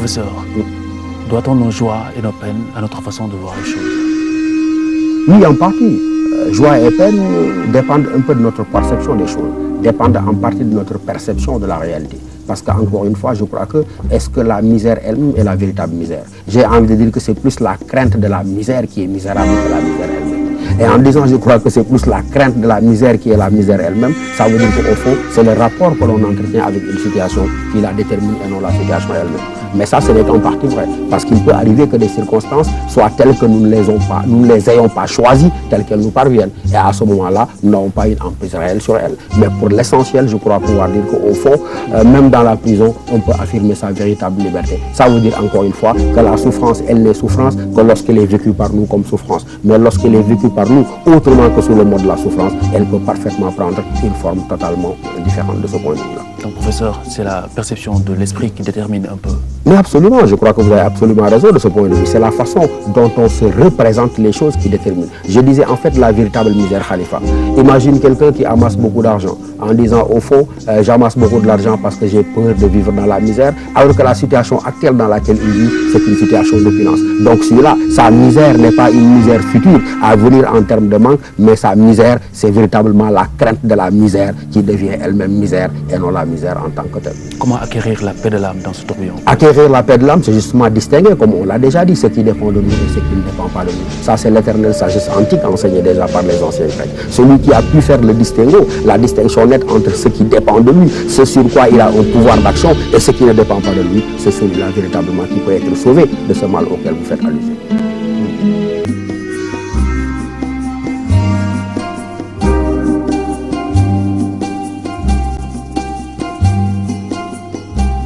Professeur, doit-on nos joies et nos peines à notre façon de voir les choses? Oui, en partie. Joie et peine dépendent un peu de notre perception des choses, dépendent en partie de notre perception de la réalité. Parce qu'encore une fois, je crois que est-ce que la misère elle-même est la véritable misère? J'ai envie de dire que c'est plus la crainte de la misère qui est misérable que la misère elle-même. Et en disant je crois que c'est plus la crainte de la misère qui est la misère elle-même, ça veut dire qu'au fond, c'est le rapport que l'on entretient avec une situation qui la détermine et non la situation elle-même. Mais ça, ce n'est qu'en partie vrai. Parce qu'il peut arriver que des circonstances soient telles que nous ne les ayons pas choisies, telles qu'elles nous parviennent. Et à ce moment-là, nous n'avons pas une emprise réelle sur elles. Mais pour l'essentiel, je crois pouvoir dire qu'au fond, même dans la prison, on peut affirmer sa véritable liberté. Ça veut dire encore une fois que la souffrance, elle n'est souffrance que lorsqu'elle est vécue par nous comme souffrance. Mais lorsqu'elle est vécue par nous autrement que sous le mode de la souffrance, elle peut parfaitement prendre une forme totalement différente de ce point de vue-là. Donc, professeur, c'est la perception de l'esprit qui détermine un peu. Mais absolument, je crois que vous avez absolument raison de ce point de vue. C'est la façon dont on se représente les choses qui détermine. Je disais en fait la véritable misère, Khalifa. Imagine quelqu'un qui amasse beaucoup d'argent en disant au fond, j'amasse beaucoup de l'argent parce que j'ai peur de vivre dans la misère, alors que la situation actuelle dans laquelle il vit, c'est une situation d'opulence. Donc celui-là, sa misère n'est pas une misère future à venir en termes de manque, mais sa misère, c'est véritablement la crainte de la misère qui devient elle-même misère et non la misère en tant que telle. Comment acquérir la paix de l'âme dans ce tourbillon? Acquérir la paix de l'âme, c'est justement distinguer, comme on l'a déjà dit, ce qui dépend de nous et ce qui ne dépend pas de nous. Ça, c'est l'éternelle sagesse antique enseignée déjà par les anciens Grecs. Celui qui a pu faire le distinguo, la distinction nette entre ce qui dépend de lui, ce sur quoi il a un pouvoir d'action, et ce qui ne dépend pas de lui, c'est celui-là véritablement qui peut être sauvé de ce mal auquel vous faites allusion.